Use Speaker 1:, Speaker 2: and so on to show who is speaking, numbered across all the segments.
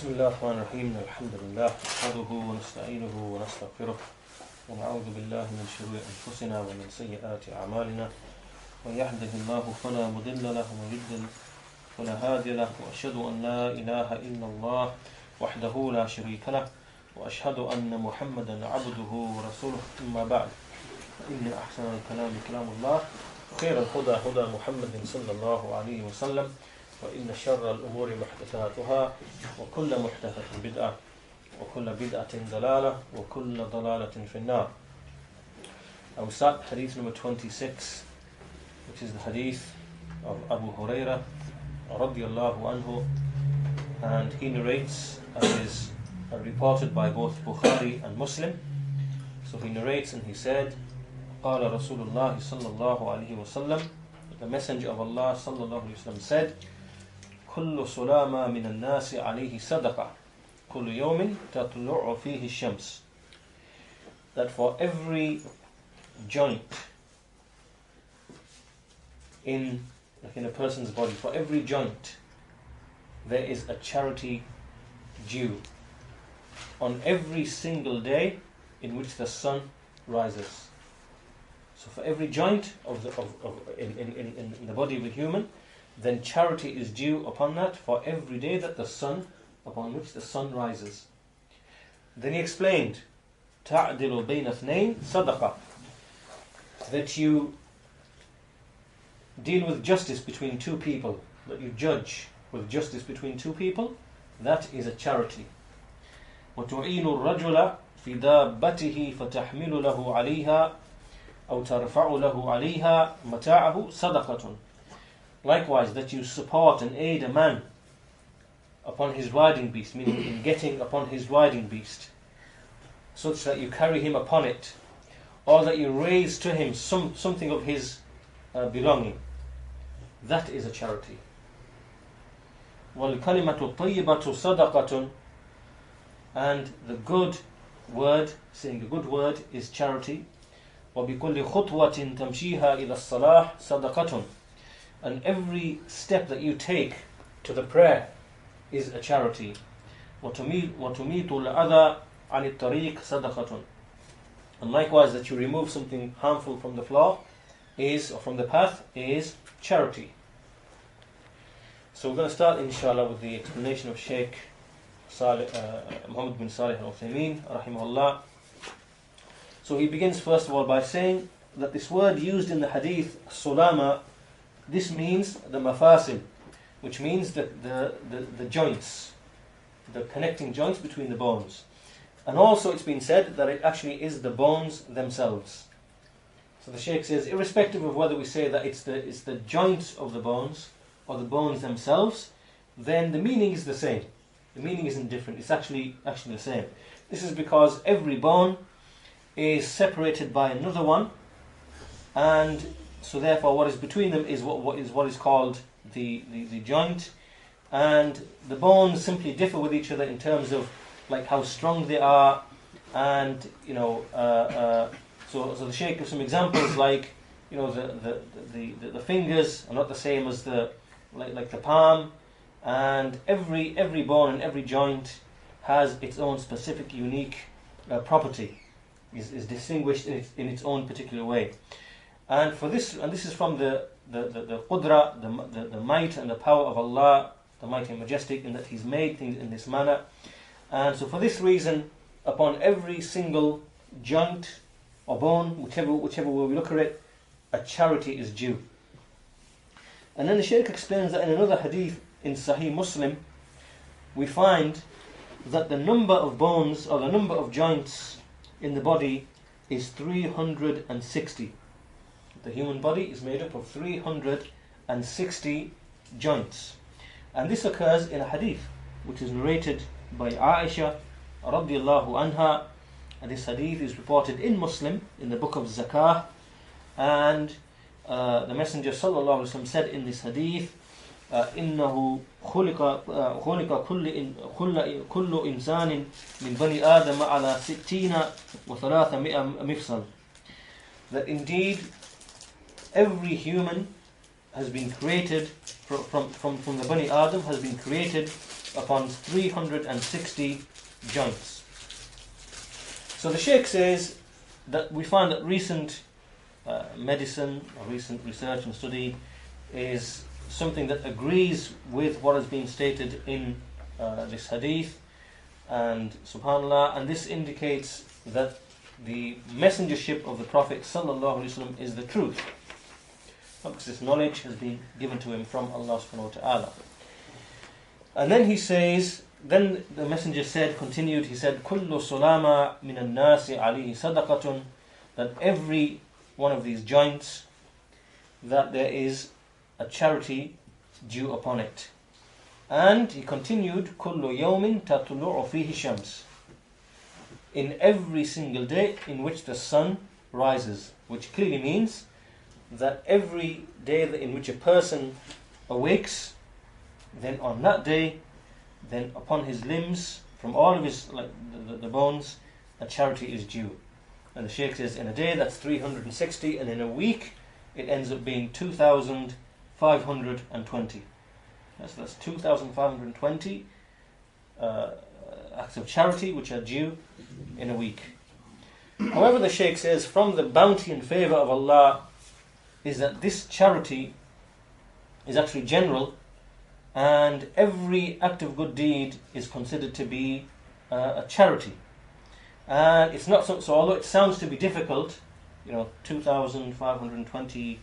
Speaker 1: بسم الله الرحمن الرحيم الحمد لله نحمده ونستعينه ونستغفره ونعوذ بالله من شرور أنفسنا ومن سيئات أعمالنا من يهده الله فلا مضل له ومن يضلل فلا هادي له وأشهد أن لا إله إلا الله وحده لا شريك له وأشهد أن محمدا عبده ورسوله أما بعد فإن أحسن الكلام كلام الله خير الهدى هدى محمد صلى الله عليه وسلم وإن شر الأمور محدثاتها وكل محدثة بدعة وكل بدعة ضلالة وكل ضلالة في النار. I will start hadith number 26, which is the hadith of Abu Hurairah radiyallahu anhu, and he narrates, as is reported by both Bukhari and Muslim. So he narrates and he said, قال رسول الله صلى الله عليه وسلم, the Messenger of Allah صلى الله عليه وسلم said, كل سلامة من الناس عليه صدقة كل يوم تطلع فيه الشمس. That for every joint in a person's body, for every joint there is a charity due on every single day in which the sun rises. So for every joint in the body of a human, then charity is due upon that for every day upon which the sun rises. Then he explained, تعدل بين اثنين صدقة, that you deal with justice between two people, that you judge with justice between two people, that is a charity. وتعين الرجل في دابته فتحمل له عليها أو ترفع له عليها متاعه صدقة. Likewise, that you support and aid a man upon his riding beast, meaning in getting upon his riding beast, such that you carry him upon it, or that you raise to him something of his belonging. That is a charity. وَالْكَلِمَةُ الطَّيِّبَةُ صَدَقَةٌ, and the good word, saying a good word, is charity. وَبِكُلِّ خُطْوَةٍ تَمْشِيهَا إِلَى الصَّلَاحِ صَدَقَةٌ, and every step that you take to the prayer is a charity. وَتُمِيتُ الْأَذَى عَنِ الطَّرِيقِ صَدَقَةٌ, and likewise that you remove something harmful from the floor or from the path is charity. So we're going to start inshallah with the explanation of Shaykh Muhammad bin Salih al-Uthaymeen rahimahullah. So he begins first of all by saying that this word used in the hadith, sulama, this means the mafasil, which means that the joints, the connecting joints between the bones. And also it's been said that it actually is the bones themselves. So the Shaykh says, irrespective of whether we say that it's the joints of the bones or the bones themselves, then the meaning is the same. The meaning isn't different, it's actually the same. This is because every bone is separated by another one, and so therefore what is between them is what is called the joint, and the bones simply differ with each other in terms of like how strong they are, and so the Shaykh gives some examples like the fingers are not the same as the palm, and every bone and every joint has its own specific unique property, is distinguished in its own particular way. And this is from the qudra, the might and the power of Allah, the mighty and majestic, in that He's made things in this manner. And so for this reason, upon every single joint or bone, whichever way we look at it, a charity is due. And then the Shaykh explains that in another hadith in Sahih Muslim, we find that the number of bones or the number of joints in the body is 360. The human body is made up of 360 joints. And this occurs in a hadith which is narrated by Aisha radiyallahu anha. And this hadith is reported in Muslim in the book of Zakah. And the Messenger sallallahu alaihi wasallam said in this hadith, إنه خلق كل إنسان من بني آدم على 60 و300 مفصل. That indeed every human has been created from the Bani Adam has been created upon 360 joints. So the Shaykh says that we find that recent medicine or recent research and study is something that agrees with what has been stated in this hadith, and subhanallah, and this indicates that the messengership of the Prophet sallallahu alaihi wasallam is the truth, because this knowledge has been given to him from Allah subhanahu wa ta'ala. And then he says, then the messenger continued, he said, Kullu sulama minan nasi alayhi sadaqatun, that every one of these joints, that there is a charity due upon it. And he continued, Kullu yawmin tatlu'u fihi shams, in every single day in which the sun rises, which clearly means that every day in which a person awakes, then on that day, then upon his limbs, from all of his, like the bones, a charity is due. And the Shaykh says, in a day that's 360, and in a week it ends up being 2,520. That's 2,520 acts of charity which are due in a week. However, the Shaykh says, from the bounty and favour of Allah is that this charity is actually general, and every act of good deed is considered to be a charity. And it's not so although it sounds to be difficult, 2,520,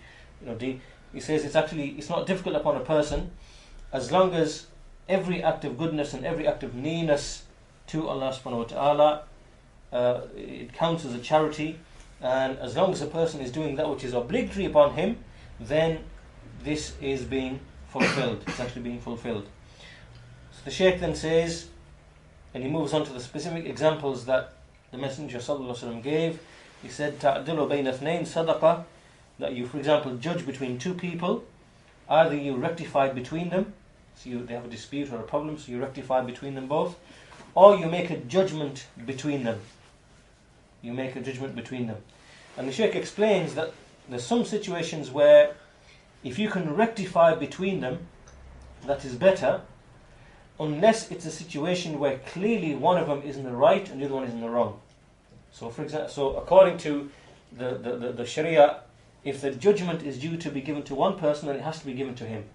Speaker 1: he says it's not difficult upon a person, as long as every act of goodness and every act of nearness to Allah subhanahu wa ta'ala, it counts as a charity, and as long as a person is doing that which is obligatory upon him, then this is being fulfilled. It's actually being fulfilled. So the Shaykh then says, and he moves on to the specific examples that the Messenger sallallahu alaihi wasallam gave. He said, "Ta'dilu bayna ithnayn sadaqa," that you, for example, judge between two people. Either you rectify between them, so they have a dispute or a problem, so you rectify between them both, or you make a judgment between them. You make a judgment between them. And the Shaykh explains that there's some situations where if you can rectify between them, that is better, unless it's a situation where clearly one of them is in the right and the other one is in the wrong. So for example, according to the Sharia, if the judgment is due to be given to one person, then it has to be given to him.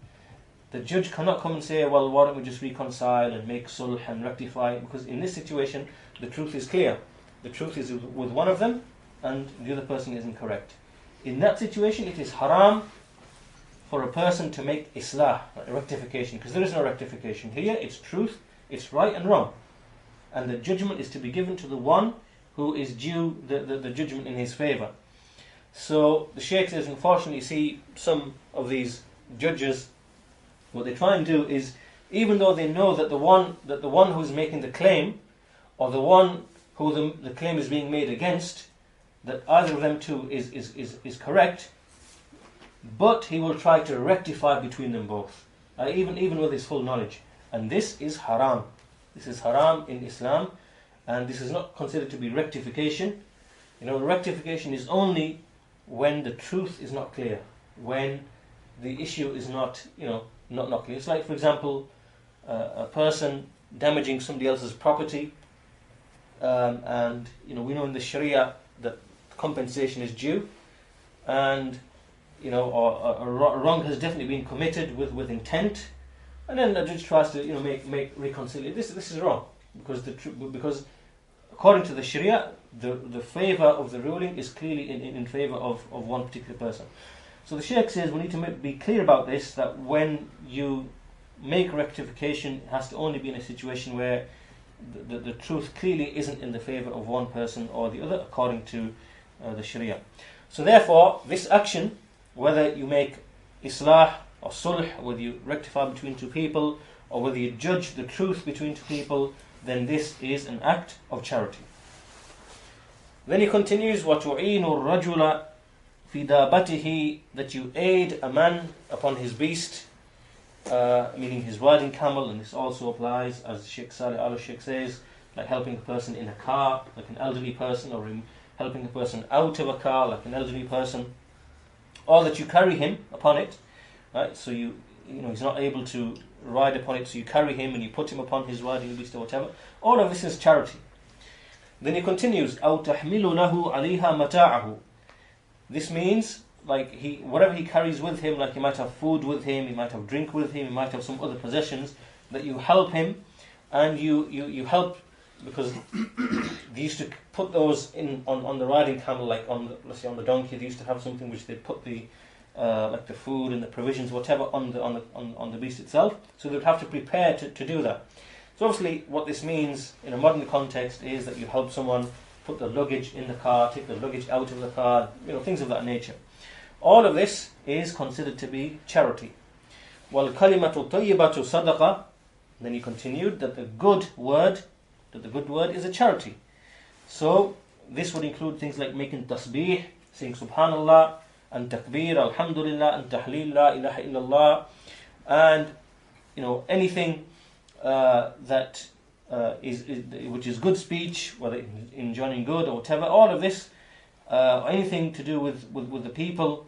Speaker 1: The judge cannot come and say, well, why don't we just reconcile and make sulh and rectify, because in this situation the truth is clear. The truth is with one of them and the other person is incorrect. In that situation it is haram for a person to make islah, a rectification, because there is no rectification. Here it's truth, it's right and wrong, and the judgment is to be given to the one who is due the judgment in his favour. So the Shaykh says, unfortunately, you see some of these judges, what they try and do is, even though they know that the one who's making the claim, or the one who the claim is being made against, that either of them two is correct, but he will try to rectify between them both, even with his full knowledge. And this is haram. This is haram in Islam, and this is not considered to be rectification. Rectification is only when the truth is not clear, when the issue is not clear. It's like, for example, a person damaging somebody else's property, and we know in the Sharia that compensation is due, and or a wrong has definitely been committed with intent, and then the judge tries to make reconciliation. This is wrong, because according to the Sharia, the favour of the ruling is clearly in favour of one particular person. So the Shaykh says we need to be clear about this, that when you make rectification, it has to only be in a situation where the truth clearly isn't in the favour of one person or the other, according to the Sharia. So therefore, this action, whether you make islah or sulh, whether you rectify between two people, or whether you judge the truth between two people, then this is an act of charity. Then he continues, وَتُعِينُ الرَّجُلَ فِي دَابَتِهِ, that you aid a man upon his beast, meaning his riding camel, and this also applies, as Sheikh Salih al-Sheikh says, like helping a person in a car, like an elderly person, or helping a person out of a car, like an elderly person, or that you carry him upon it. right? So he's not able to ride upon it, so you carry him and you put him upon his riding beast or whatever. All of this is charity. Then he continues, أو تحمل له عليها متاعه. This means like whatever he carries with him, like he might have food with him, he might have drink with him, he might have some other possessions, that you help him, and you help, because they used to put those on the riding camel, like let's say on the donkey. They used to have something which they put the like the food and the provisions, whatever, on the beast itself. So they would have to prepare to do that. So obviously, what this means in a modern context is that you help someone put the luggage in the car, take the luggage out of the car, things of that nature. All of this is considered to be charity. وَالْكَلِمَةُ الطَّيِّبَةُ صَدَقَةٌ. Then he continued that the good word is a charity. So this would include things like making tasbih, saying subhanallah, and takbir, alhamdulillah, and tahleel, la ilaha illallah, and anything that which is good speech, whether enjoining good or whatever. All of this, anything to do with the people,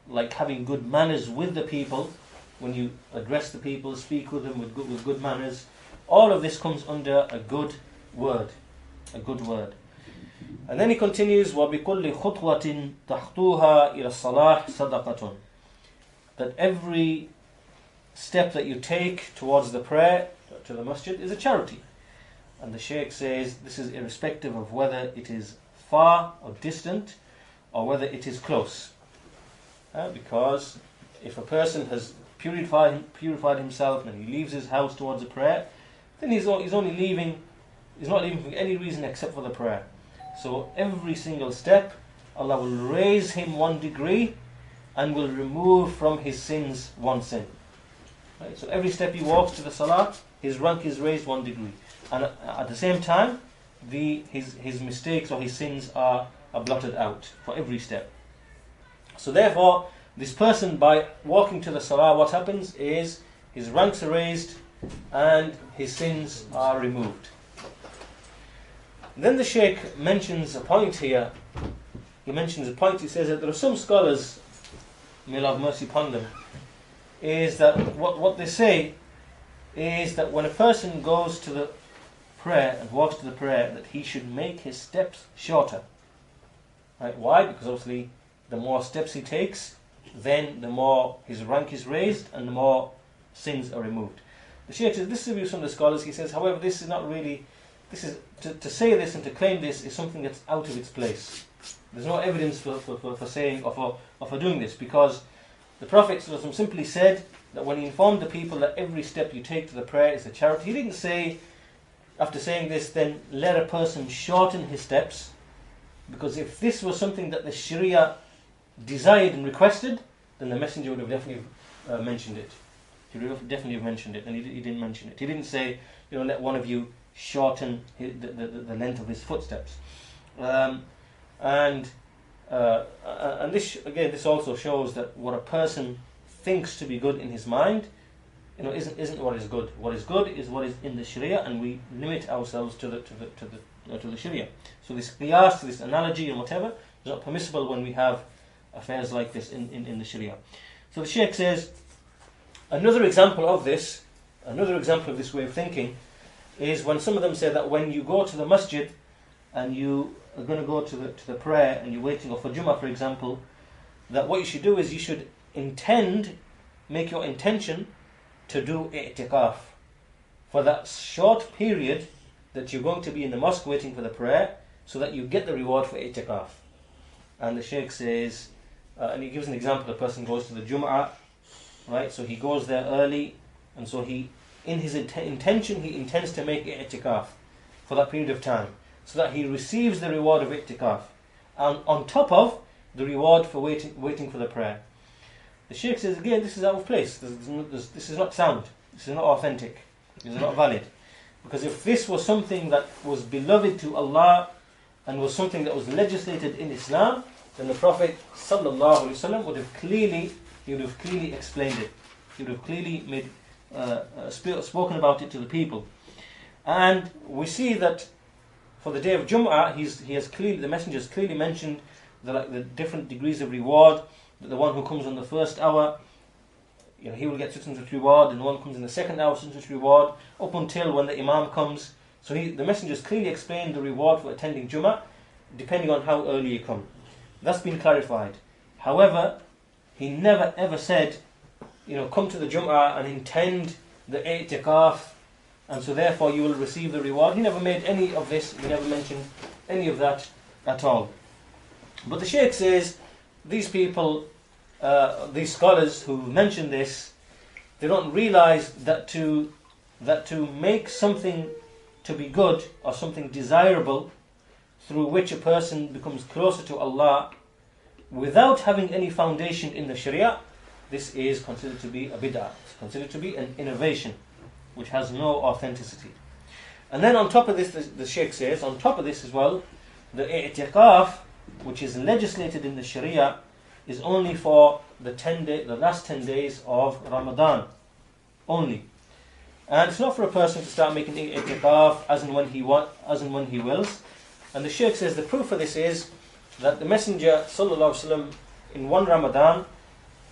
Speaker 1: like having good manners with the people, when you address the people, speak with them with good manners. All of this comes under a good word. And then he continues, وَبِكُلِّ خُطْوَةٍ تَخْطُوهَا إِلَى الصَّلَاحِ صَدَقَةٌ. That every step that you take towards the prayer, to the masjid, is a charity. And the Shaykh says this is irrespective of whether it is far or distant, or whether it is close. Because if a person has purified himself and he leaves his house towards a prayer, then he's not leaving for any reason except for the prayer. So every single step, Allah will raise him 1 degree and will remove from his sins 1 sin. Right? So every step he walks to the salah, his rank is raised 1 degree. And at the same time, his mistakes or his sins are blotted out for every step. So therefore, this person, by walking to the salah, what happens is his ranks are raised and his sins are removed. Then the Shaykh mentions a point here. He says that there are some scholars, may Allah have mercy upon them, is that what they say is that when a person goes to the prayer and walks to the prayer, that he should make his steps shorter. Right? Why? Because obviously the more steps he takes, then the more his rank is raised and the more sins are removed. The Shaykh says, this is the view of some of the scholars. He says, however, this is not really, this is to say this and to claim this is something that's out of its place. There's no evidence for saying or for doing this, because the Prophet simply said that when he informed the people that every step you take to the prayer is a charity, he didn't say, after saying this, then let a person shorten his steps, because if this was something that the Sharia desired and requested, then the Messenger would have definitely mentioned it. He would have definitely mentioned it, and he didn't mention it. He didn't say, let one of you shorten the length of his footsteps. And this also shows that what a person thinks to be good in his mind, isn't what is good. What is good is what is in the Sharia, and we limit ourselves to the Sharia. So this qiyas, this analogy and whatever, is not permissible when we have affairs like this in the Sharia. So the Shaykh says, another example of this way of thinking is when some of them say that when you go to the masjid and you are going to go to the prayer and you're waiting, or for Jummah for example, that what you should do is you should make your intention to do i'tikaf for that short period that you're going to be in the mosque waiting for the prayer, so that you get the reward for i'tikaf. And the Shaykh says, and he gives an example, a person goes to the Jum'ah, right? So he goes there early, and so in his intention, he intends to make i'tikaf for that period of time, so that he receives the reward of i'tikaf, and on top of the reward for waiting for the prayer. The Shaykh says, again, this is out of place. This is not sound. This is not authentic. This is not valid. Because if this was something that was beloved to Allah and was something that was legislated in Islam, then the Prophet ﷺ would have clearly explained it. He would have clearly spoken about it to the people. And we see that for the day of Jum'ah, the Messenger has clearly mentioned the different degrees of reward that the one who comes on the first hour, he will get such and such reward, and the one who comes in the second hour, such and such reward, up until when the Imam comes. So the messengers clearly explained the reward for attending Jummah, depending on how early you come. That's been clarified. However, he never ever said, come to the Jummah and intend the i'tikaf, and so therefore you will receive the reward. He never made any of this, he never mentioned any of that at all. But the Shaykh says, these people, these scholars who mention this, they don't realize that to make something to be good or something desirable through which a person becomes closer to Allah without having any foundation in the Sharia, this is considered to be a bid'ah. It's considered to be an innovation which has no authenticity. And then on top of this, the Shaykh says, on top of this as well, the i'tikaf, which is legislated in the Sharia, is only for the last 10 days of Ramadan only. And it's not for a person to start making i'tikaf as and when he wills. And the Shaykh says the proof for this is that the Messenger sallallahu alaihi wasallam in one Ramadan,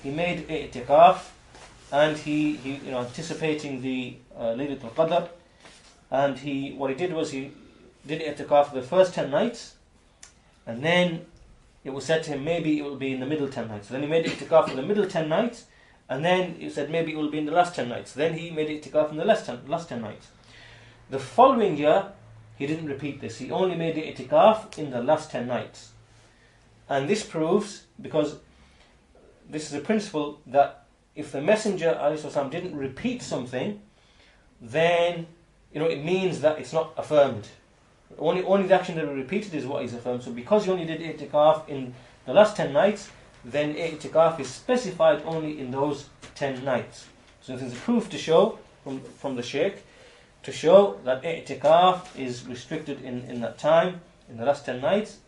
Speaker 1: he made i'tikaf, and he anticipating the Laylatul Qadr, and what he did was he did i'tikaf for the first 10 nights, and then it was said to him maybe it will be in the middle 10 nights. So then he made i'tikaf for the middle 10 nights, and then he said maybe it will be in the last 10 nights. Then he made i'tikaf in the last 10 nights. The following year, he didn't repeat this. He only made i'tikaf in the last 10 nights. And this proves, because this is a principle, that if the Messenger ﷺ didn't repeat something, then it means that it's not affirmed. Only the action that he repeated is what is affirmed. So because he only did i'tikaf in the last 10 nights, then i'tikaf is specified only in those 10 nights. So there's a proof to show from the Shaykh to show that i'tikaf is restricted in that time, in the last 10 nights.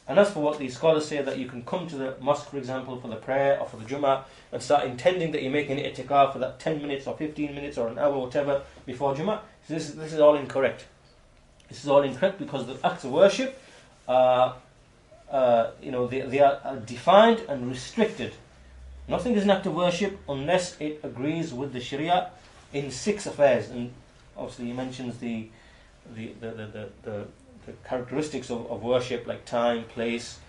Speaker 1: And as for what these scholars say, that you can come to the mosque, for example, for the prayer or for the Jummah, and start intending that you're making i'tikaf for that 10 minutes or 15 minutes or an hour, whatever, before Jummah, this is all incorrect. This is all incorrect because the acts of worship they are defined and restricted. Nothing is an act of worship unless it agrees with the Sharia in 6 affairs. And obviously he mentions the characteristics of worship, like time, place,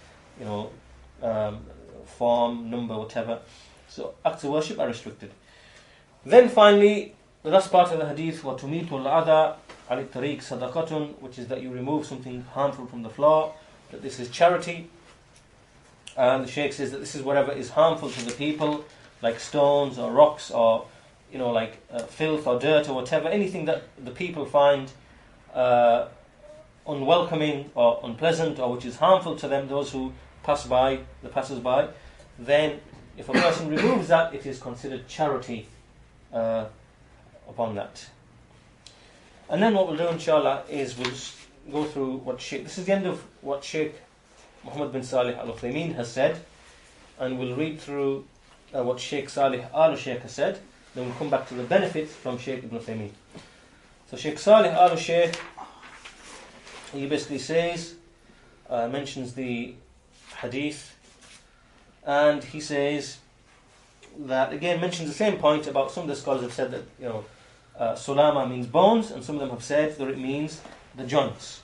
Speaker 1: form, number, whatever. So acts of worship are restricted. Then finally, the last part of the hadith, وَتُمِيتُ الْأَذَى عَلِ الطَّرِيقِ صَدَقَةٌ, which is that you remove something harmful from the floor, that this is charity. And the Shaykh says that this is whatever is harmful to the people, like stones or rocks or filth or dirt or whatever, anything that the people find unwelcoming or unpleasant, or which is harmful to them, those who pass by, the passers-by, then if a person removes that, it is considered charity upon that. And then what we'll do, inshallah, is we'll just go through what Shaykh, this is the end of what Shaykh Muhammad bin Salih al-Uthaymeen has said, and we'll read through what Shaykh Salih al-Shaykh has said, then we'll come back to the benefits from Shaykh ibn Uthaymeen. So Shaykh Salih al-Shaykh, he basically says, mentions the hadith, and he says that, again, mentions the same point about some of the scholars have said that, sulama means bones, and some of them have said that it means the joints,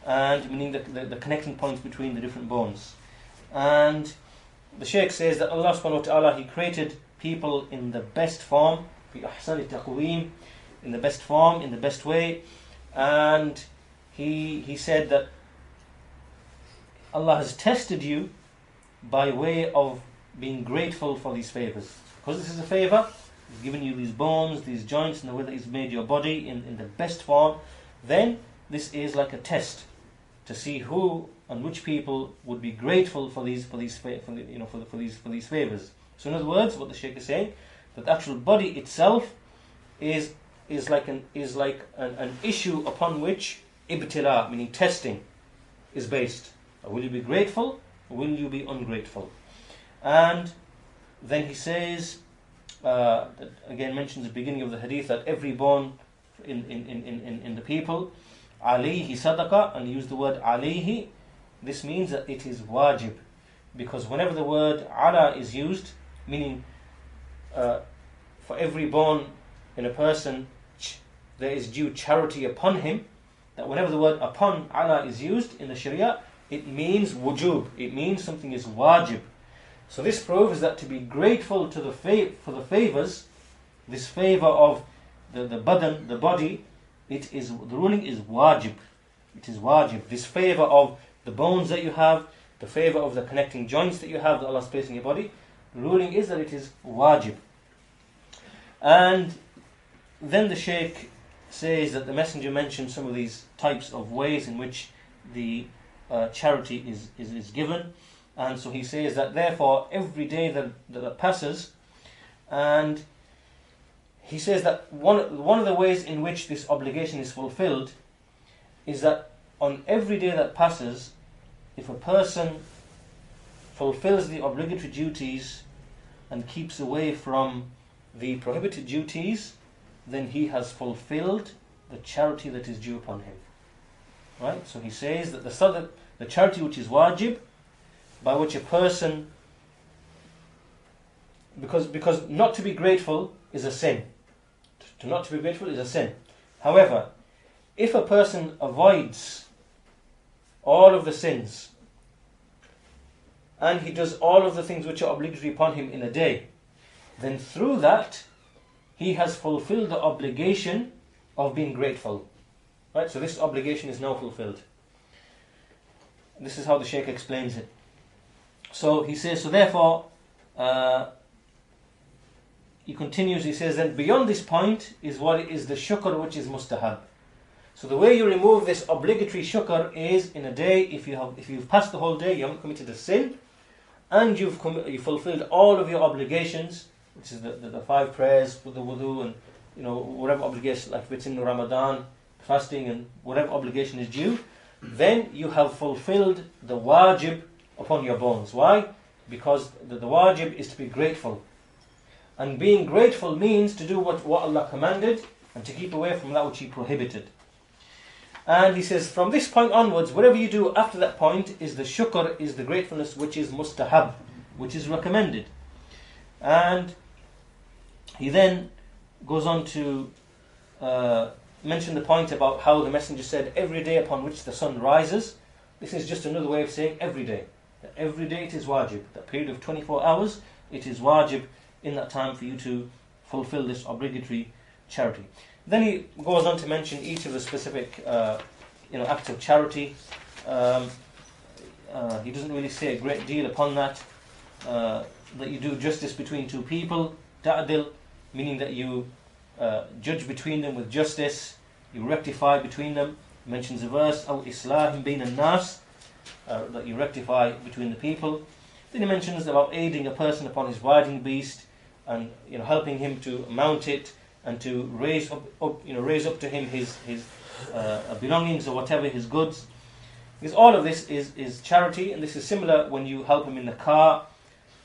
Speaker 1: and meaning the connecting points between the different bones. And the Shaykh says that Allah subhanahu wa ta'ala, He created people in the best form, fi ahsani taqweem, in the best form, in the best way, and He said that Allah has tested you by way of being grateful for these favors. Because this is a favor, He's given you these bones, these joints, and the way that He's made your body in the best form, then this is like a test to see who and which people would be grateful for these favors. So in other words, what the Shaykh is saying, that the actual body itself is like an issue upon which ibtila, meaning testing, is based. Will you be grateful, or will you be ungrateful? And then he says, that again mentions the beginning of the hadith, that every bone in the people, alayhi sadaqa, and he used the word alayhi. This means that it is wajib. because whenever the word ala is used, meaning for every bone in a person there is due charity upon him, that whenever the word upon ala is used in the Sharia, it means wujub, it means something is wajib. So this proves that to be grateful to for the favors, this favor of the badan, the body, the ruling is wajib. It is wajib. This favor of the bones that you have, the favor of the connecting joints that you have that Allah has placed in your body, the ruling is that it is wajib. And then the Shaykh says that the Messenger mentioned some of these types of ways in which the charity is given. And so he says that therefore every day that passes, and he says that one of the ways in which this obligation is fulfilled is that on every day that passes, if a person fulfills the obligatory duties and keeps away from the prohibited duties, then he has fulfilled the charity that is due upon him. Right? So he says that the charity which is wajib, by which a person, because not to be grateful is a sin. To not to be grateful is a sin. However, if a person avoids all of the sins and he does all of the things which are obligatory upon him in a day, then through that he has fulfilled the obligation of being grateful. Right? So this obligation is now fulfilled. This is how the Shaykh explains it. So he says, so therefore, he continues, he says, then beyond this point is what is the shukr which is mustahab. So the way you remove this obligatory shukr is in a day, if you've passed the whole day, you haven't committed a sin, and you've fulfilled all of your obligations, which is the 5 prayers with the wudu and whatever obligation, like if it's in Ramadan, fasting and whatever obligation is due, then you have fulfilled the wajib upon your bones. Why? Because the wajib is to be grateful. And being grateful means to do what Allah commanded and to keep away from that which He prohibited. And he says, from this point onwards, whatever you do after that point is the shukr, is the gratefulness which is mustahab, which is recommended. And he then goes on to mention the point about how the Messenger said every day upon which the sun rises. This is just another way of saying every day. That every day it is wajib. That period of 24 hours, it is wajib in that time for you to fulfill this obligatory charity. Then he goes on to mention each of the specific acts of charity. He doesn't really say a great deal upon that. That you do justice between two people, ta'dil, meaning that you judge between them with justice, you rectify between them. He mentions a verse, أو إصلاح بين الناس, that you rectify between the people. Then he mentions about aiding a person upon his riding beast and helping him to mount it and to raise up to him his belongings or whatever, his goods. Because all of this is charity, and this is similar when you help him in the car,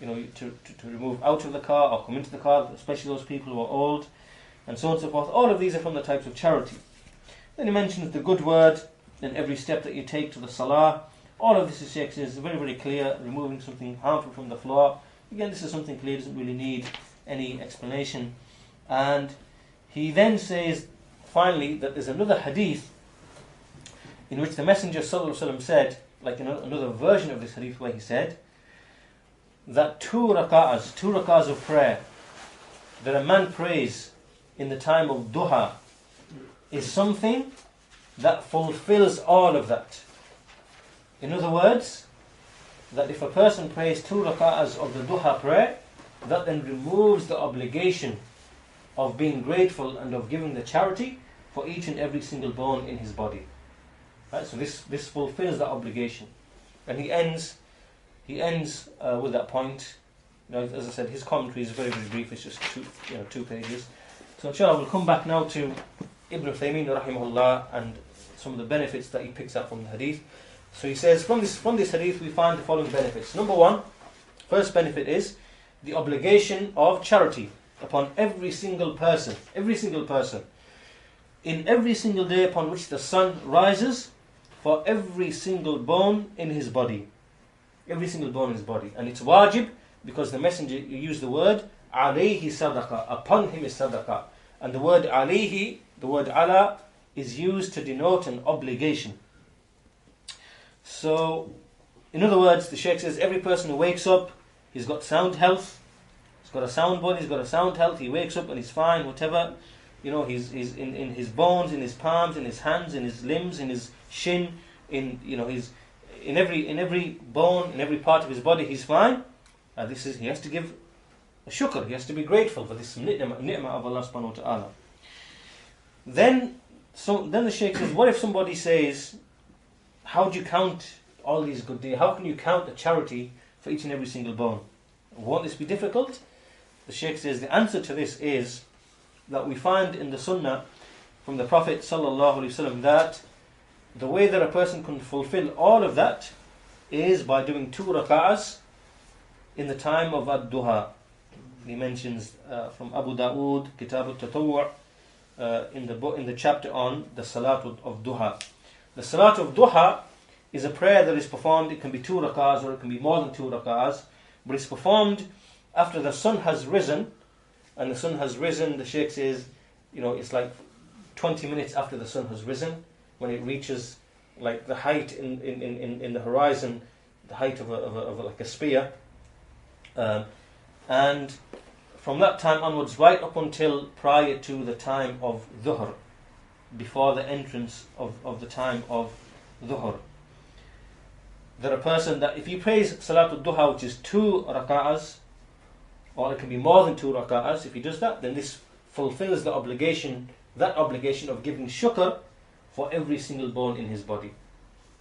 Speaker 1: to remove out of the car or come into the car, especially those people who are old, and so on and so forth. All of these are from the types of charity. Then he mentions the good word, then every step that you take to the salah. All of this is very, very clear, removing something harmful from the floor. Again, this is something clear, doesn't really need any explanation. And he then says, finally, that there's another hadith in which the Messenger ﷺ said, like another version of this hadith where he said, that two rak'ahs of prayer that a man prays in the time of duha is something that fulfills all of that. In other words, that if a person prays 2 rak'ahs of the duha prayer, that then removes the obligation of being grateful and of giving the charity for each and every single bone in his body. Right? So this fulfills that obligation. And he ends with that point. As I said, his commentary is very, very brief. It's just 2 pages. So inshallah, we'll come back now to Ibn Uthaymeen rahimahullah and some of the benefits that he picks up from the hadith. So he says, from this hadith we find the following benefits. Number 1, first benefit is the obligation of charity upon every single person. Every single person. In every single day upon which the sun rises, for every single bone in his body. every single bone in his body. And it's wajib because the messenger used the word alayhi sadaqah, upon him is sadaqah. And the word alayhi, the word ala, is used to denote an obligation. So, in other words, the Shaykh says every person who wakes up, he's got sound health, he's got a sound body, he's got a sound health, he wakes up and he's fine, whatever. You know, he's in his bones, in his palms, in his hands, in his limbs, in his shin, he's in every bone, in every part of his body, he's fine. He has to give a shukr, he has to be grateful for this ni'mah of Allah subhanahu wa ta'ala. Then the Shaykh says, what if somebody says, how do you count all these good deeds? How can you count a charity for each and every single bone? Won't this be difficult? The Shaykh says the answer to this is that we find in the Sunnah from the Prophet ﷺ that the way that a person can fulfill all of that is by doing 2 rak'ahs in the time of ad-duha. He mentions from Abu Dawood, Kitab al-Tatawwu', in the chapter on the Salat of Duha. The Salat of Duha is a prayer that is performed. It can be 2 rak'ahs or it can be more than 2 rak'ahs, but it's performed after the sun has risen. And the sun has risen, the Shaykh says, it's like 20 minutes after the sun has risen, when it reaches like the height in the horizon, the height of like a spear. And from that time onwards, right up until prior to the time of Dhuhr, before the entrance of the time of Dhuhr. That a person that if he prays Salatul Duha, which is 2 rak'ahs, or it can be more than 2 rak'ahs, if he does that, then this fulfills that obligation of giving shukr for every single bone in his body.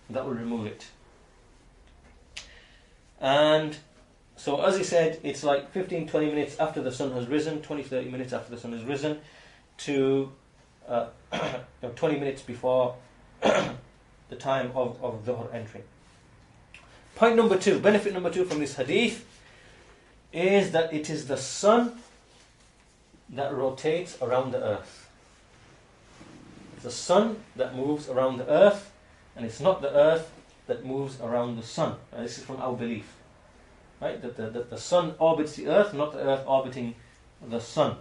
Speaker 1: That will remove it. And so as he said, it's like 15-20 minutes after the sun has risen, 20-30 minutes after the sun has risen, to 20 minutes before the time of Dhuhr entering. Point number 2, benefit number 2 from this hadith, is that it is the sun that rotates around the earth. It's the sun that moves around the earth, and it's not the earth that moves around the sun. Now, this is from our belief, right? That the sun orbits the earth, not the earth orbiting the sun.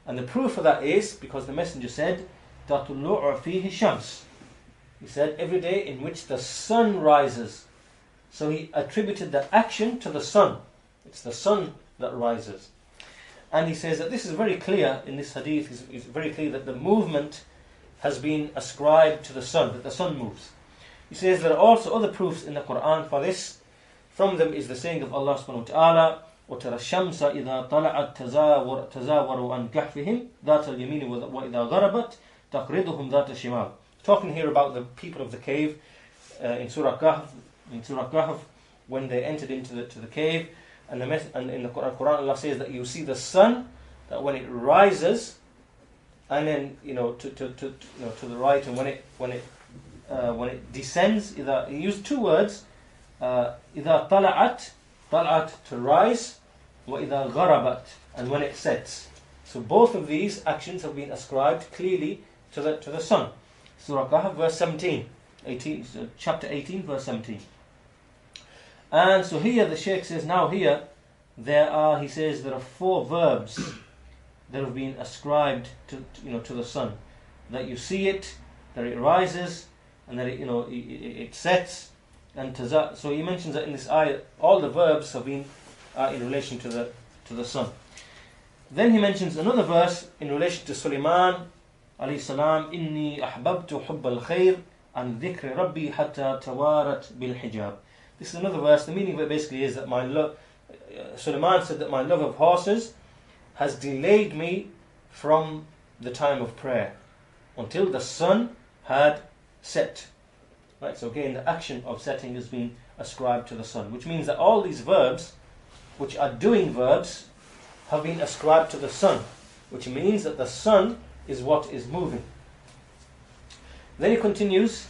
Speaker 1: And the proof for that is because the messenger said, "Tatlu'u fihi shams." He said, every day in which the sun rises. So he attributed the action to the sun. It's the sun that rises. And he says that this is very clear in this hadith, it's very clear that the movement has been ascribed to the sun, that the sun moves. He says there are also other proofs in the Quran for this. From them is the saying of Allah subhanahu wa ta'ala, وَتَرَى الشَّمْسَ إِذَا طَلَعَتْ تَزَاوَرُ عَنْ كَهْفِهِمْ ذَاتَ الْيَمِينِ وَإِذَا غَرَبَتْ تَقْرِضُهُمْ ذَاتَ الشِّمَالِ. Talking here about the people of the cave in Surah Kahf, when they entered into the cave. And in the Quran, Allah says that you see the sun, that when it rises, and then to the right, and when it descends, he used 2 words, إِذَا طَلَعَتْ to rise, وَإِذَا غَرَبَتْ and when it sets. So both of these actions have been ascribed clearly to the sun. Surah Kahf, verse 17, chapter 18, verse 17. And so here the Shaykh says, now here there are 4 verbs that have been ascribed to the sun. That you see it, that it rises, and that it sets, and tazat. So he mentions that in this ayah, all the verbs have been in relation to the sun. Then he mentions another verse in relation to Sulaiman alayhi salam, inni ahbabtu hubb al-khair an dhikri rabbi hatta tawarat bil hijab. This is another verse. The meaning of it basically is that Sulaiman said that my love of horses has delayed me from the time of prayer until the sun had set. Right, so again the action of setting has been ascribed to the sun, which means that all these verbs, which are doing verbs, have been ascribed to the sun, which means that the sun is what is moving. Then he continues,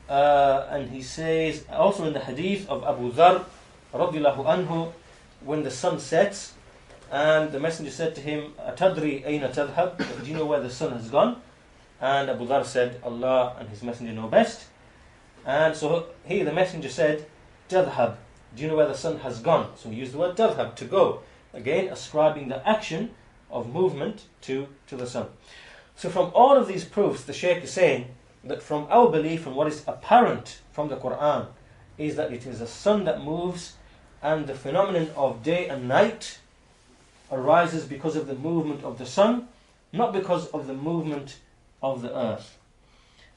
Speaker 1: and he says, also in the hadith of Abu Dharr radiyallahu anhu, when the sun sets, and the messenger said to him, Atadri ayna tadhhab? Do you know where the sun has gone? And Abu Dharr said, Allah and his messenger know best. And so here the messenger said, Tadhhab Do you know where the sun has gone? So we use the word tadhhab, to go. Again, ascribing the action of movement to the sun. So from all of these proofs, the Shaykh is saying that from our belief and what is apparent from the Quran is that it is the sun that moves, and the phenomenon of day and night arises because of the movement of the sun, not because of the movement of the earth.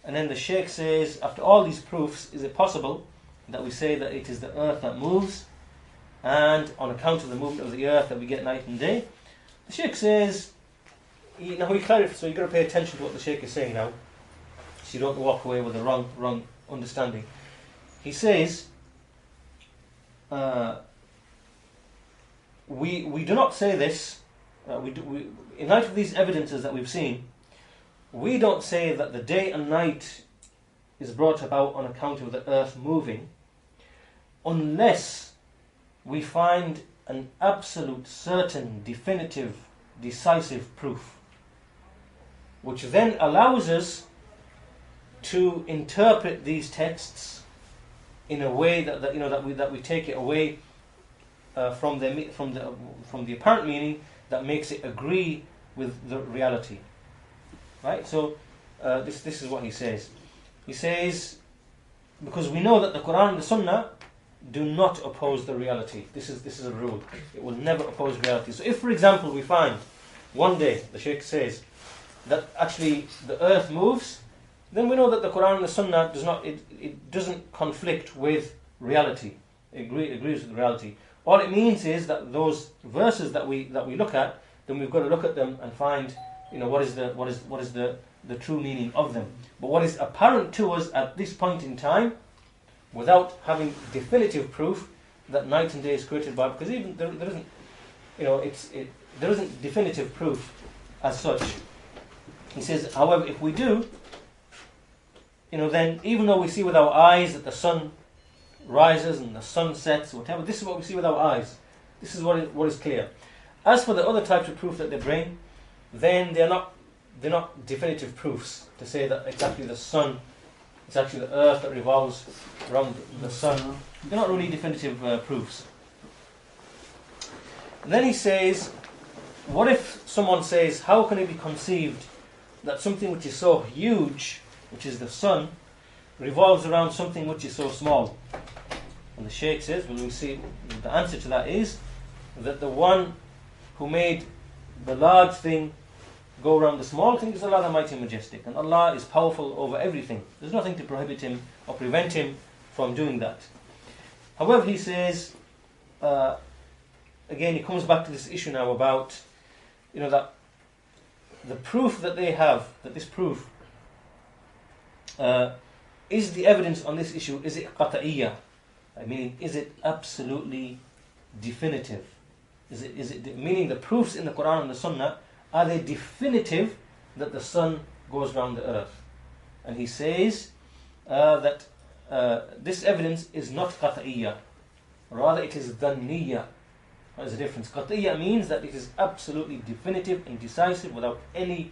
Speaker 1: And then the Shaykh says, after all these proofs, is it possible that we say that it is the earth that moves, and on account of the movement of the earth that we get night and day? The Shaykh says, now he clarifies, so you've got to pay attention to what the Shaykh is saying now, so you don't walk away with a wrong understanding. He says, we do not say this, in light of these evidences that we've seen, we don't say that the day and night is brought about on account of the earth moving, unless we find an absolute, certain, definitive, decisive proof, which then allows us to interpret these texts in a way that we take it away from the apparent meaning that makes it agree with the reality. Right? So this is what he says. He says, because we know that the Quran and the Sunnah do not oppose the reality. This is a rule. It will never oppose reality. So if, for example, we find one day, the Shaykh says, that actually the earth moves, then we know that the Quran and the Sunnah doesn't conflict with reality. It agrees with reality. All it means is that those verses that we look at, then we've got to look at them and find, what is the true meaning of them. But what is apparent to us at this point in time, without having definitive proof that night and day is created by, because even there isn't, there isn't definitive proof as such. He says, however, if we do, then even though we see with our eyes that the sun rises and the sun sets, whatever, this is what we see with our eyes. This is what is clear. As for the other types of proof that they bring, then they're not definitive proofs to say that exactly the sun, it's actually the earth that revolves around the sun. They're not really definitive proofs. And then he says, what if someone says, how can it be conceived that something which is so huge, which is the sun, revolves around something which is so small? And the Shaykh says, well, we see the answer to that is that the one who made the large thing go around the small thing is Allah the Mighty and Majestic, and Allah is powerful over everything. There's nothing to prohibit him or prevent him from doing that. However, he says, again, he comes back to this issue now about, that the proof that they have, that this proof is the evidence on this issue, is it qat'iyyah? Meaning, is it absolutely definitive? Is it meaning the proofs in the Quran and the Sunnah, are they definitive that the sun goes around the earth? And he says that this evidence is not qat'iyyah, rather it is dhanniyah. What is the difference? Qat'iyyah means that it is absolutely definitive and decisive without any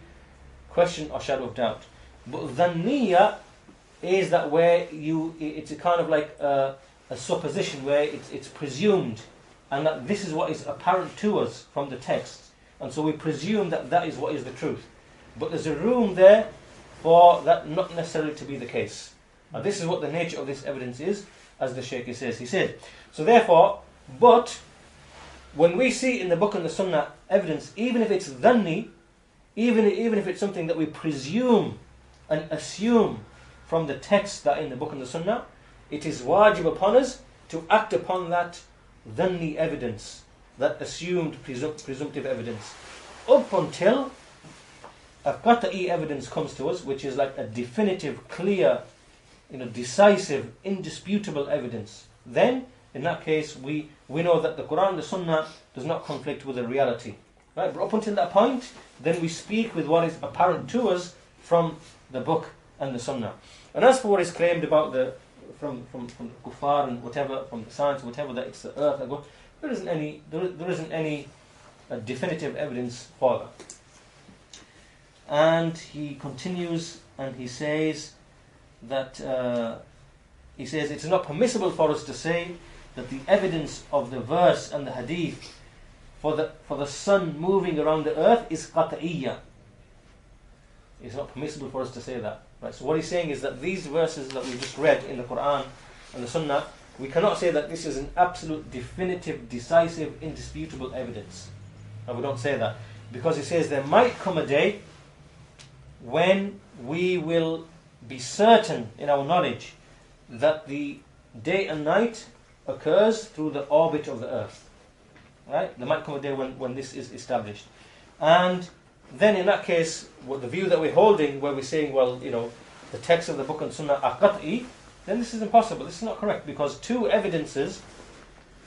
Speaker 1: question or shadow of doubt. But dhanniyah is that where it's a kind of like a supposition where it's presumed, and that this is what is apparent to us from the text, and so we presume that is what is the truth. But there's a room there for that not necessarily to be the case. And this is what the nature of this evidence is, as the Shaykh says. He said, so therefore, but when we see in the book and the Sunnah evidence, even if it's dhanni, even if it's something that we presume and assume from the text that in the book and the Sunnah, it is wajib upon us to act upon that dhanni evidence, that assumed presumptive evidence, up until a qat'i evidence comes to us, which is like a definitive, clear, decisive, indisputable evidence. Then, in that case, we know that the Quran and the Sunnah does not conflict with the reality. Right? But up until that point, then we speak with what is apparent to us from the book and the Sunnah. And as for what is claimed about from the kuffar and whatever, from the science, whatever, that it's the earth that goes, there isn't any definitive evidence for that. And he continues and he says that it is not permissible for us to say that the evidence of the verse and the hadith for the sun moving around the earth is qat'iyya. It's not permissible for us to say that. Right? So what he's saying is that these verses that we just read in the Quran and the Sunnah, we cannot say that this is an absolute, definitive, decisive, indisputable evidence. And we don't say that. Because he says there might come a day when we will be certain in our knowledge that the day and night occurs through the orbit of the earth. Right? There might come a day when this is established. And then in that case, the view that we're holding, where we're saying, well, the text of the book and Sunnah are qat'i, then this is impossible. This is not correct, because two evidences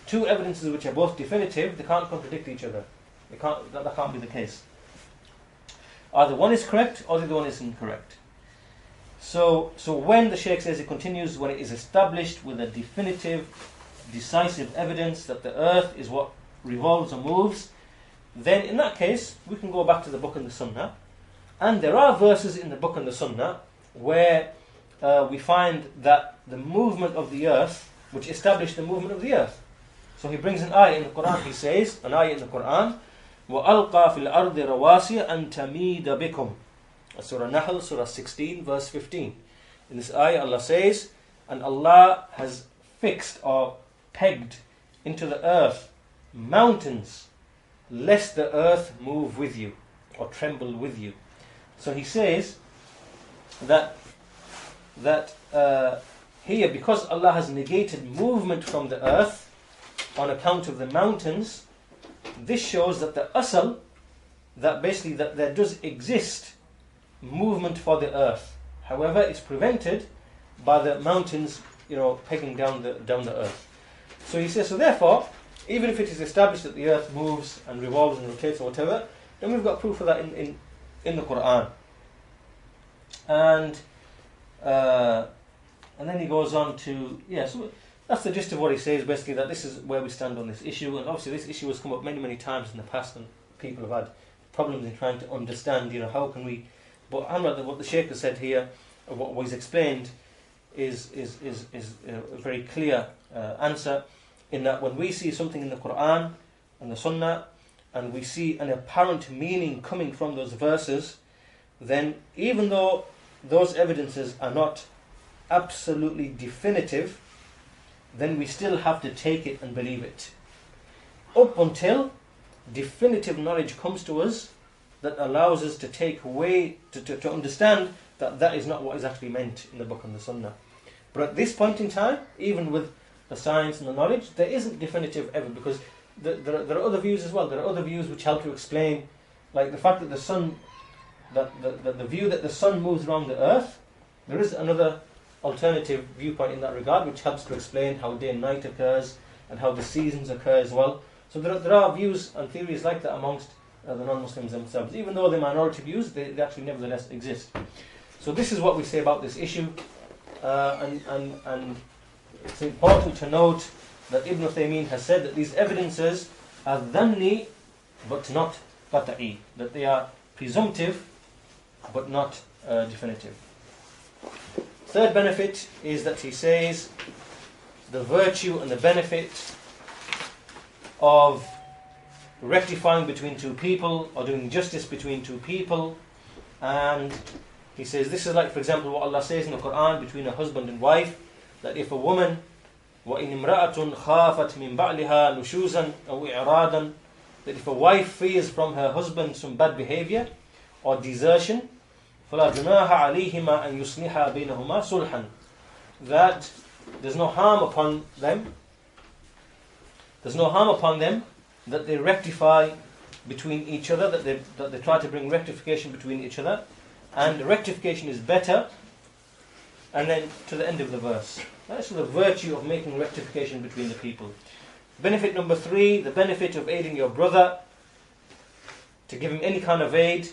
Speaker 1: which are both definitive, they can't contradict each other. That can't be the case. Either one is correct or the other one is incorrect. So when the Shaykh says, it continues, when it is established with a definitive, decisive evidence that the earth is what revolves or moves, then in that case, we can go back to the book and the Sunnah. And there are verses in the book and the Sunnah where we find that the movement of the earth, which establish the movement of the earth. So he brings an ayah in the Quran. He says, an ayah in the Quran, وَأَلْقَى فِي الْأَرْضِ رَوَاسِيَ أَن تَمِيدَ بِكُمْ. Surah Nahl, Surah 16, verse 15. In this ayah, Allah says, and Allah has fixed or pegged into the earth mountains, lest the earth move with you or tremble with you. So he says that here, because Allah has negated movement from the earth on account of the mountains, this shows that the asal, that basically that there does exist movement for the earth. However, it's prevented by the mountains, pegging down the earth. So he says, so therefore, even if it is established that the earth moves and revolves and rotates or whatever, then we've got proof of that in the Quran. And then he goes on to, so that's the gist of what he says, basically, that this is where we stand on this issue. And obviously this issue has come up many, many times in the past, and people have had problems in trying to understand, how can we... But what the Shaykh has said here, what he's explained, is a very clear answer, in that when we see something in the Quran and the Sunnah, and we see an apparent meaning coming from those verses, then even though those evidences are not absolutely definitive, then we still have to take it and believe it. Up until definitive knowledge comes to us that allows us to take away, to understand that is not what is actually meant in the book and the Sunnah. But at this point in time, even with the science and the knowledge, there isn't definitive evidence, because there are other views as well. There are other views which help to explain, like the fact that the sun, the view that the sun moves around the earth. There is another alternative viewpoint in that regard, which helps to explain how day and night occurs and how the seasons occur as well. So there are views and theories like that amongst the non-Muslims themselves. Even though they're minority views, they actually nevertheless exist. So this is what we say about this issue, and it's important to note that Ibn Uthaymeen has said that these evidences are dhanni but not qat'i, that they are presumptive but not definitive. Third benefit is that he says the virtue and the benefit of rectifying between two people, or doing justice between two people. And he says this is like, for example, what Allah says in the Quran between a husband and wife, that if a woman, وَإِنِ امْرَأَةٌ خَافَتْ مِنْ بَعْلِهَا نُشُوزًا أَوْ إِعْرَاضًا, that if a wife fears from her husband some bad behavior or desertion, فَلَا جُنَاهَ عَلَيْهِمَا أَنْ يُصْلِحَا بَيْنَهُمَا صُلْحًا, that there's no harm upon them that they rectify between each other, that they try to bring rectification between each other, and rectification is better, and then to the end of the verse. That's the virtue of making rectification between the people. Benefit number 3, the benefit of aiding your brother, to give him any kind of aid,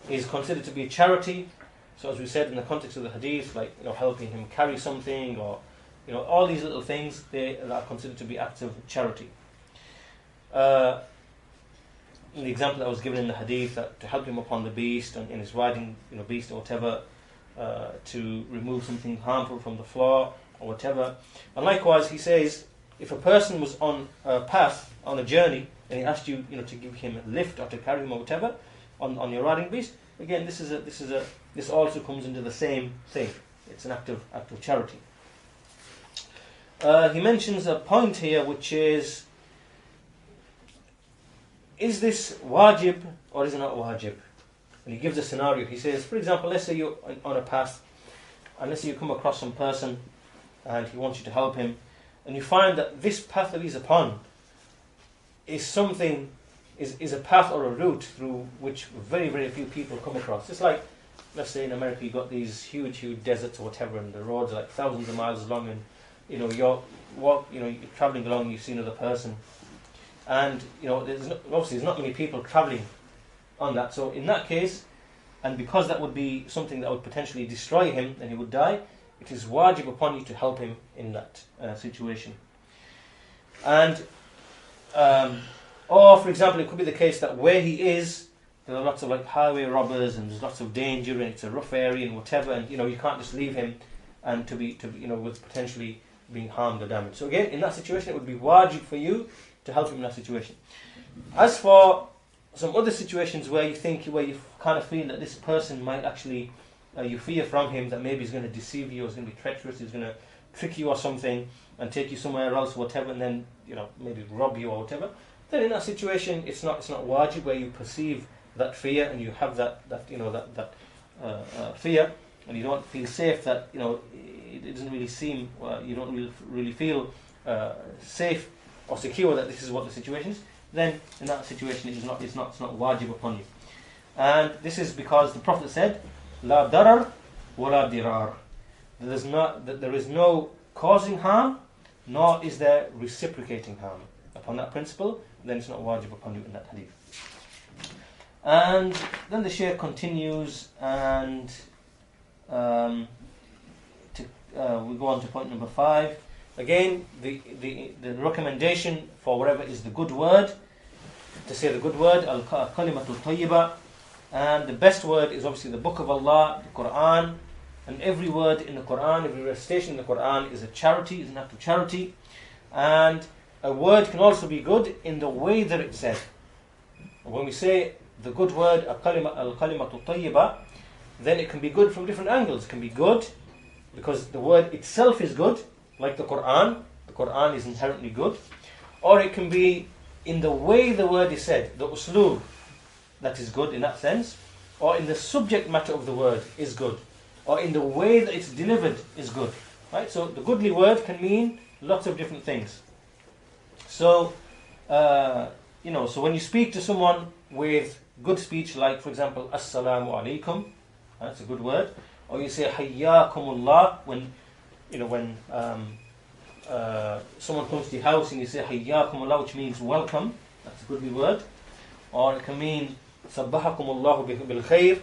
Speaker 1: is considered to be charity. So as we said in the context of the hadith, like helping him carry something, or all these little things, they are considered to be acts of charity. In the example that was given in the hadith, that to help him upon the beast and in his riding, beast or whatever, to remove something harmful from the floor or whatever. And likewise, he says, if a person was on a path, on a journey, and he asked you, to give him a lift or to carry him or whatever on your riding beast, again, this also comes into the same thing. It's an act of charity. He mentions a point here, which is this wajib or is it not wajib? And he gives a scenario. He says, for example, let's say you're on a path, and let's say you come across some person, and he wants you to help him, and you find that this path that he's upon is a path or a route through which very, very few people come across. It's like, let's say in America you've got these huge deserts or whatever, and the roads are like thousands of miles long, and you're travelling along, you see another person, and there's not many people travelling on that. So in that case, and because that would be something that would potentially destroy him and he would die, it is wajib upon you to help him in that situation. And or for example, it could be the case that where he is, there are lots of like highway robbers, and there's lots of danger, and it's a rough area and whatever, and you can't just leave him and to be with potentially being harmed or damaged. So again, in that situation, it would be wajib for you to help him in that situation. As for some other situations where you kind of feel that this person might actually, you fear from him that maybe he's going to deceive you, or he's going to be treacherous, he's going to trick you or something and take you somewhere else or whatever, and then maybe rob you or whatever, then in that situation it's not wajib, where you perceive that fear and you have that fear, and you don't feel safe, that it doesn't really seem, you don't really feel safe or secure that this is what the situation is, then in that situation it's not wajib upon you. And this is because the Prophet said, La darar wa la dirar. There is no causing harm, nor is there reciprocating harm. Upon that principle, then it's not wajib upon you in that hadith. And then the Shaykh continues, and we go on to point number 5. Again, the recommendation for whatever is the good word, to say the good word, al-kalimatul tayyiba, and the best word is obviously the Book of Allah, the Quran, and every word in the Quran, every recitation in the Quran is a charity, is an act of charity, and a word can also be good in the way that it's said. When we say the good word, al-kalimatul tayyiba, then it can be good from different angles. It can be good because the word itself is good, like the Quran. The Quran is inherently good. Or it can be in the way the word is said, the usloob, that is good in that sense. Or in the subject matter of the word is good. Or in the way that it's delivered is good. Right? So the goodly word can mean lots of different things. So, so when you speak to someone with good speech, like for example, Assalamu alaikum, that's a good word. Or you say Hayyakumullah when someone comes to your house and you say Hayyakumullah, which means welcome. That's a goodly word. Or it can mean Sabbahakumullahu bil khair,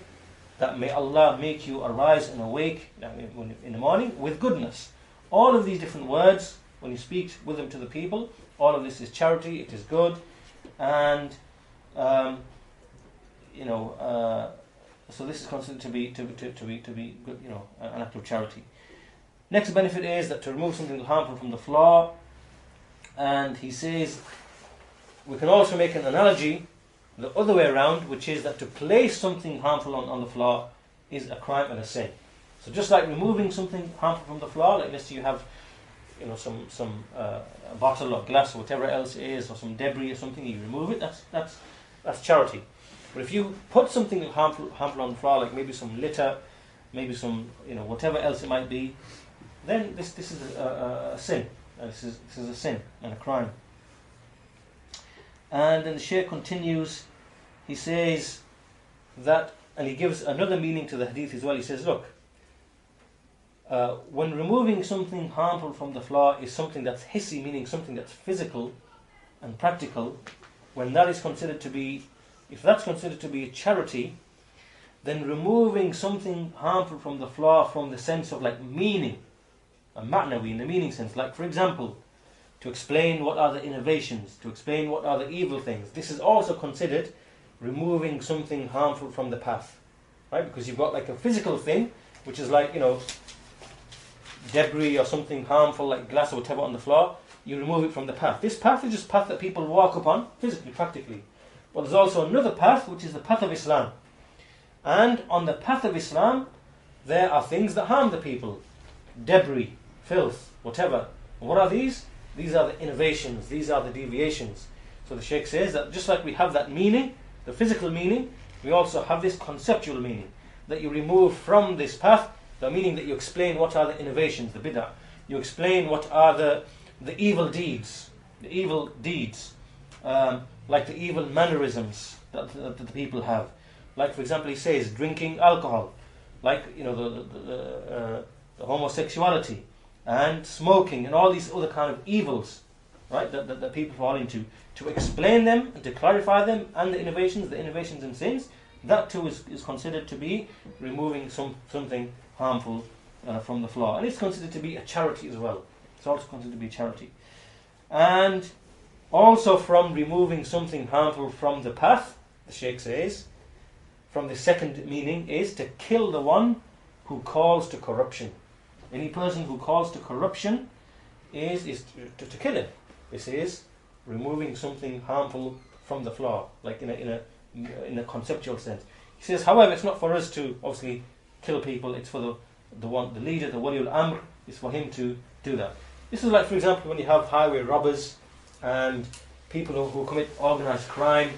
Speaker 1: that may Allah make you arise and awake in the morning with goodness. All of these different words, when you speak with them to the people, all of this is charity. It is good, and so this is considered to be good, an act of charity. Next benefit is that to remove something harmful from the floor, and he says we can also make an analogy the other way around, which is that to place something harmful on the floor is a crime and a sin. So just like removing something harmful from the floor, like let's say you have some bottle or glass or whatever else it is, or some debris or something, you remove it, that's charity. But if you put something harmful on the floor, like maybe some litter, maybe some whatever else it might be, then this is a sin. This is a sin and a crime. And then the Shaykh continues. He says that, and he gives another meaning to the hadith as well. He says, look, when removing something harmful from the floor is something that's hissi, meaning something that's physical and practical, when that is considered to be, if that's considered to be a charity, then removing something harmful from the floor from the sense of like meaning, a ma'nawi in the meaning sense, like for example, to explain what are the innovations, to explain what are the evil things, this is also considered removing something harmful from the path, right? Because you've got like a physical thing, which is like debris or something harmful like glass or whatever on the floor, you remove it from the path. This path is just a path that people walk upon, physically, practically. But there's also another path, which is the path of Islam. And on the path of Islam, there are things that harm the people. Debris, filth, whatever. And what are these? These are the innovations, these are the deviations. So the Shaykh says that just like we have that meaning, the physical meaning, we also have this conceptual meaning. That you remove from this path, the meaning that you explain what are the innovations, the bid'ah. You explain what are the evil deeds, like the evil mannerisms that the people have. Like, for example, he says drinking alcohol, like the homosexuality and smoking and all these other kind of evils, right? That people fall into. To explain them and to clarify them, and the innovations and sins, that too is considered to be removing something harmful from the floor, and it's considered to be a charity as well. It's also considered to be a charity. And also from removing something harmful from the path, the Shaykh says, from the second meaning is to kill the one who calls to corruption. Any person who calls to corruption is to kill him. This is removing something harmful from the floor, like in a conceptual sense. He says, however, it's not for us to obviously kill people. It's for the leader, the Wali al-Amr, is for him to do that. This is like, for example, when you have highway robbers and people who commit organised crime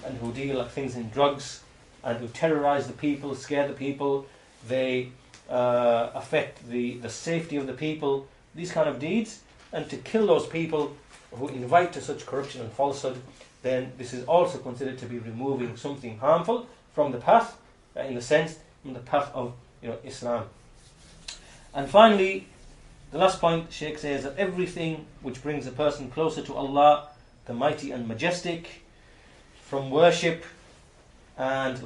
Speaker 1: and who deal like things in drugs and who terrorise the people, scare the people. They affect the safety of the people. These kind of deeds, and to kill those people who invite to such corruption and falsehood, then this is also considered to be removing something harmful from the path, in the sense, from the path of Islam. And finally, the last point, Shaykh says that everything which brings a person closer to Allah, the Mighty and Majestic, from worship and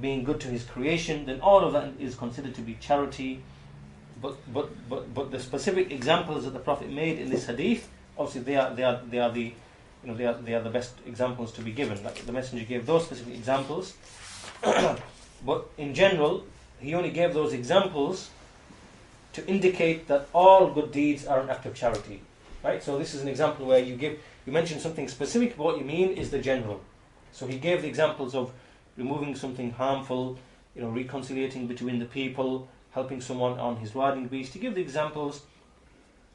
Speaker 1: being good to His creation, then all of that is considered to be charity. But the specific examples that the Prophet made in this hadith, obviously they are the best examples to be given. Like the Messenger gave those specific examples, but in general, he only gave those examples to indicate that all good deeds are an act of charity. Right? So this is an example where you mention something specific, but what you mean is the general. So he gave the examples of removing something harmful, reconciliating between the people, helping someone on his riding beast. He gave the examples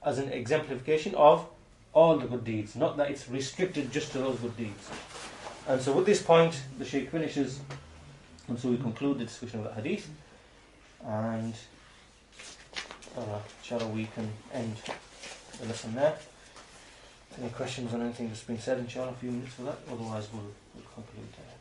Speaker 1: as an exemplification of all the good deeds, not that it's restricted just to those good deeds. And so with this point, the Shaykh finishes, and so we conclude the discussion of the hadith, and inshallah we can end the lesson there. Any questions on anything that's been said? Inshallah, a few minutes for that, otherwise we'll conclude there.